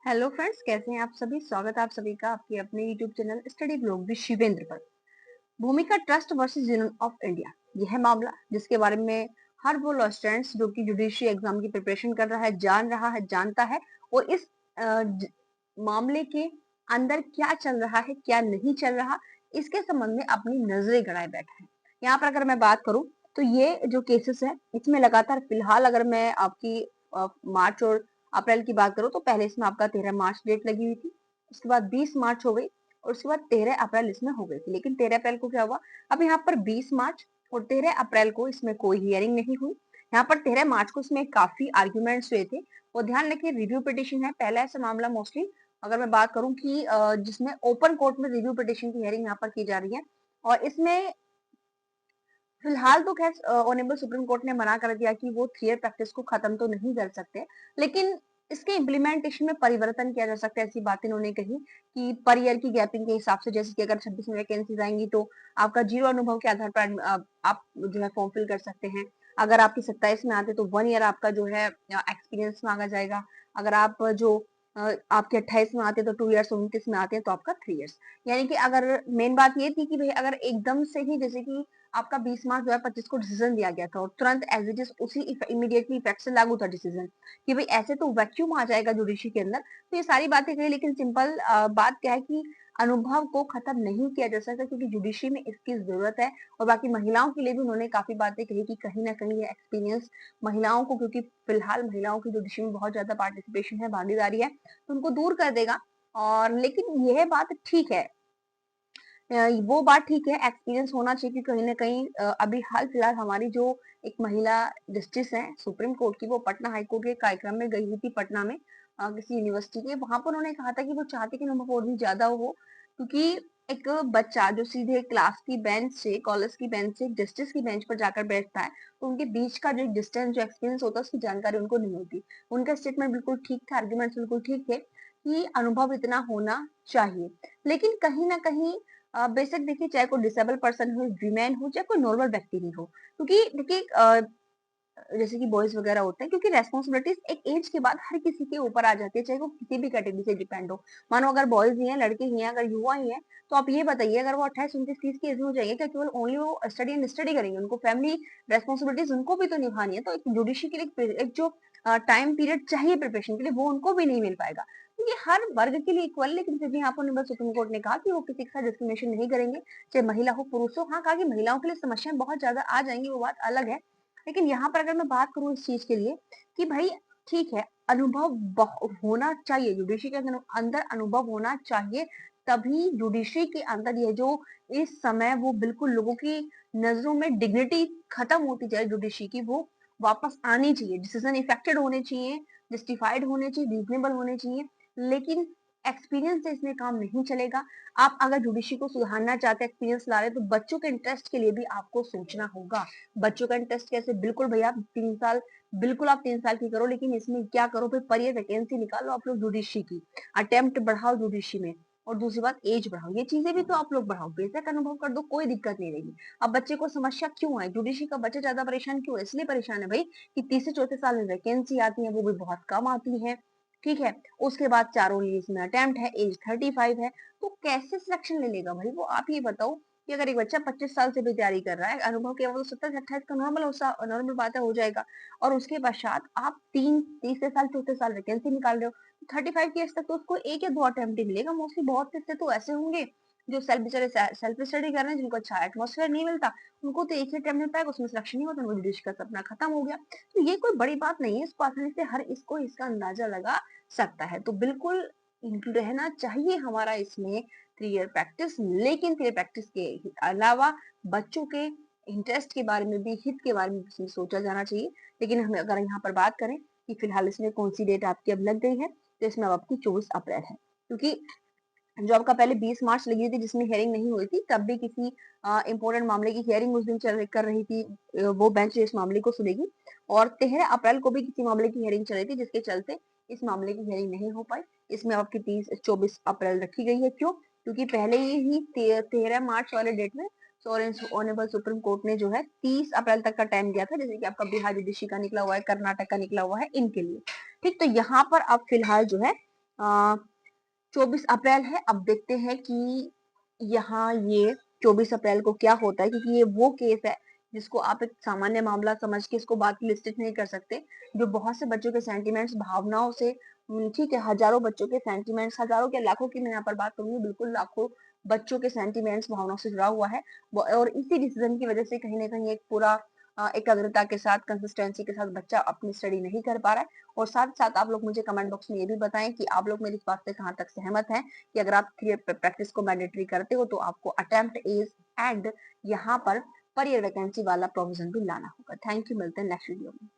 Hello friends, कैसे हैं आप सभी। स्वागत है आप सभी का आपके अपने YouTube channel study blog with Shivendra पर। भूमिका trust versus union of India, यह है मामला जिसके बारे में हर वो लॉ स्टूडेंट्स जो कि जुडिशरी एग्जाम की प्रिपरेशन कर रहा है जानता है। और इस मामले के अंदर क्या चल रहा है क्या नहीं चल रहा, इसके संबंध में अपनी नजरें गड़ाए बैठा है। यहाँ पर अगर मैं बात करूं तो ये जो केसेस है इसमें लगातार फिलहाल अगर मैं आपकी मार्च और अप्रैल की बात करूं तो पहले इसमें आपका 13 मार्च डेट लगी हुई थी। उसके बाद 20 मार्च हो गई और उसके बाद 13 अप्रैल इसमें हो गई थी। लेकिन 13 अप्रैल को क्या हुआ, अब यहाँ पर 20 मार्च और 13 अप्रैल को इसमें कोई हियरिंग नहीं हुई। यहाँ पर 13 मार्च को इसमें काफी आर्ग्यूमेंट्स हुए थे। और ध्यान रखिए, रिव्यू पिटिशन है, पहला ऐसा मामला मोस्टली अगर मैं बात करूं कि जिसमें ओपन कोर्ट में रिव्यू पिटिशन की हियरिंग यहाँ पर की जा रही है। और इसमें फिलहाल तो खैर ऑनरेबल सुप्रीम कोर्ट ने मना कर दिया कि वो 3 ईयर प्रैक्टिस को खत्म तो नहीं कर सकते, लेकिन इसके इम्प्लीमेंटेशन में परिवर्तन किया जा सकता है। ऐसी बात इन्होंने कही कि पर ईयर की गैपिंग के हिसाब से, जैसे कि अगर 26 में वैकेंसीज आएंगी तो आपका 0 अनुभव के आधार पर आप जो है फॉर्म फिल कर सकते हैं। अगर आपकी 27 में आते तो 1 ईयर आपका जो है एक्सपीरियंस मांगा जाएगा। अगर आप जो आपके 28 में आते तो 2 ईयर्स, 29 में आते हैं तो आपका 3 ईयर्स। यानी कि अगर मेन बात ये थी कि भाई अगर एकदम से ही जैसे कि आपका 20 मार्च 2025 को डिसीजन दिया गया था और तुरंत एज इट इज उसी इमीडिएटली इफेक्ट से लागू था डिसीजन कि भाई ऐसे तो वैक्यूम आ जाएगा जुडिशरी के अंदर, तो ये सारी बातें कही। लेकिन सिंपल बात क्या है कि अनुभव को खत्म नहीं किया जा सकता क्योंकि जुडिशरी में इसकी जरूरत है। और बाकी महिलाओं के लिए भी उन्होंने काफी बातें कही कि कहीं ना कहीं ये एक्सपीरियंस महिलाओं को, क्योंकि फिलहाल महिलाओं की जुडिशरी में बहुत ज्यादा पार्टिसिपेशन है, भागीदारी है, तो उनको दूर कर देगा। और लेकिन यह बात ठीक है, वो बात ठीक है, एक्सपीरियंस होना चाहिए कि कहीं ना कहीं अभी हाल फिलहाल हमारी जो एक महिला जस्टिस है सुप्रीम कोर्ट की, वो पटना हाई कोर्ट के कार्यक्रम में गई हुई थी पटना में किसी यूनिवर्सिटी के। वहां पर उन्होंने कहा था कि वो चाहते कि नंबर और भी ज्यादा हो, क्योंकि एक बच्चा जो सीधे क्लास की बेंच से, कॉलेज की बेंच से जस्टिस की बेंच पर जाकर बैठता है, तो उनके बीच का जो डिस्टेंस, जो एक्सपीरियंस होता है, उसकी जानकारी उनको नहीं होती। उनका स्टेटमेंट बिल्कुल ठीक था, आर्ग्यूमेंट्स बिल्कुल ठीक थे कि अनुभव इतना होना चाहिए। लेकिन कहीं ना कहीं बेसिक देखिए, चाहे कोई डिसेबल पर्सन हो, वीमेन हो, चाहे कोई नॉर्मल व्यक्ति ही हो, क्योंकि देखिए जैसे कि बॉयज वगैरह होते हैं, क्योंकि रेस्पॉन्सिबिलिटीज एक एज के बाद हर किसी के ऊपर आ जाती है, चाहे वो किसी भी कैटेगरी से डिपेंड हो। मानो अगर बॉयज ही हैं, लड़के ही हैं, अगर युवा ही हैं, तो आप ये बताइए अगर वो 28 29 30 की एज में हो जाएंगे, क्या केवल ओनली वो स्टडी एंड स्टडी करेंगे? उनको फैमिली रेस्पॉन्सिबिलिटीज उनको भी तो निभानी है। तो एक जुडिशरी के लिए एक जो टाइम पीरियड चाहिए प्रिपरेशन के लिए, वो उनको भी नहीं मिल पाएगा। तो ये हर वर्ग के लिए इक्वल, लेकिन फिर भी यहाँ पर सुप्रीम कोर्ट ने कहा कि वो किसी के साथ डिस्क्रिमिनेशन नहीं करेंगे, चाहे महिला हो पुरुष हो। हाँ, कहा कि महिलाओं के लिए समस्याएं बहुत ज्यादा आ जाएंगी, वो बात अलग है। लेकिन यहाँ पर अगर मैं बात करूँ इस चीज के लिए कि भाई ठीक है, अनुभव होना चाहिए, जुडिशरी के अंदर अनुभव होना चाहिए, तभी जुडिशरी के अंदर ये जो इस समय वो बिल्कुल लोगों की नजरों में डिग्निटी खत्म होती जाए जुडिशरी की, वो वापस आनी चाहिए। डिसीजन इफेक्टेड होने चाहिए, जस्टिफाइड होने चाहिए, रीजनेबल होने चाहिए। लेकिन एक्सपीरियंस से इसमें काम नहीं चलेगा। आप अगर जुडिशरी को सुधारना चाहते हैं, एक्सपीरियंस ला रहे हैं, तो बच्चों के इंटरेस्ट के लिए भी आपको सोचना होगा। बच्चों का इंटरेस्ट कैसे? बिल्कुल भैया, 3 साल, बिल्कुल आप 3 साल की करो, लेकिन इसमें क्या करो भाई, पर ईयर वैकेंसी निकालो आप लोग जुडिशरी की, अटेम्प्ट बढ़ाओ जुडिशरी में, और दूसरी बात एज बढ़ाओ, ये चीजें भी तो आप लोग बढ़ाओ, बेशक अनुभव कर दो, कोई दिक्कत नहीं रहेगी। अब बच्चे को समस्या क्यों है, जुडिशरी का बच्चा ज्यादा परेशान क्यों है? इसलिए परेशान है भाई कि 30 से 34 साल में वैकेंसी आती है, वो भी बहुत कम आती है, ठीक है। उसके बाद चारों इसमें अटेम्प्ट है, एज 35 है, तो कैसे सिलेक्शन ले लेगा भाई वो? आप ये बताओ कि अगर एक बच्चा 25 साल से भी तैयारी कर रहा है, अनुभव केवल तो 27 से 28 का नॉर्मल बात है, हो जाएगा। और उसके पश्चात आप 3 तीसरे साल चौथे साल वैकेंसी निकाल रहे हो, 35 की एज तक तो उसको एक या दो अटेम्प्ट ही मिलेगा मोस्टली। बहुत से तो ऐसे होंगे जो बेचारे सेल्फ स्टडी कर रहे हैं, जिनको अच्छा एटमोसफेयर नहीं मिलता, उनको तो एक ही अटेम्प्ट मिल पाएगा, उसमें सिलेक्शन नहीं होता, उनको जुडिशरी का सपना खत्म हो गया। तो ये कोई बड़ी बात नहीं है, इसको आसानी से हर इसको इसका अंदाजा लगा सकता है। तो बिल्कुल इंक्लूड रहना चाहिए हमारा इसमें 3 ईयर प्रैक्टिस, लेकिन 3 ईयर प्रैक्टिस के अलावा बच्चों के इंटरेस्ट के बारे में भी, हित के बारे में भी सोचा जाना चाहिए। लेकिन हम अगर यहाँ पर बात करें कि फिलहाल इसमें कौन सी डेट आपकी अब लग गई है, तो इसमें अब आपकी 24 अप्रैल है, क्योंकि जो आपका पहले 20 मार्च लगी थी जिसमें हियरिंग नहीं हुई थी, तब भी किसी इंपॉर्टेंट मामले की हियरिंग उस दिन कर रही थी, वो बेंच इस मामले को सुनेगी। और 13 अप्रैल को भी किसी मामले की हियरिंग चल रही थी, जिसके चलते इस मामले की हियरिंग नहीं हो पाई। इसमें आपकी 24 अप्रैल रखी गई है। क्यों? क्योंकि पहले ही 13 मार्च वाले डेट में ऑनरेबल सुप्रीम कोर्ट ने जो है 30 अप्रैल तक का टाइम दिया था, जैसे कि आपका बिहार जुडिशरी का निकला हुआ है, कर्नाटक का निकला हुआ है, इनके लिए। ठीक, तो यहाँ पर अब फिलहाल जो है 24 अप्रैल है। अब देखते हैं कि यहाँ ये 24 अप्रैल को क्या होता है, क्योंकि ये वो केस है जिसको आप एक सामान्य मामला समझ के इसको बात लिस्टेड नहीं कर सकते, जो बहुत से बच्चों के सेंटिमेंट्स, भावनाओं से ठीक है, हजारों बच्चों के सेंटिमेंट्स, हजारों क्या लाखों की मैं यहाँ पर बात करूंगी, बिल्कुल लाखों बच्चों के सेंटिमेंट्स, भावनाओं से जुड़ा हुआ है। और इसी डिसीजन की वजह से कहीं ना कहीं एक पूरा एकाग्रता के साथ, कंसिस्टेंसी के साथ बच्चा अपनी स्टडी नहीं कर पा रहा है। और साथ साथ आप लोग मुझे कमेंट बॉक्स में ये भी बताएं कि आप लोग मेरी इस बात से कहाँ तक सहमत हैं कि अगर आप प्रैक्टिस को मैंडेटरी करते हो तो आपको अटेम्प्ट एज एंड यहाँ पर पर ईयर वैकेंसी वाला प्रोविजन भी लाना होगा। थैंक यू, मिलते हैं नेक्स्ट वीडियो में।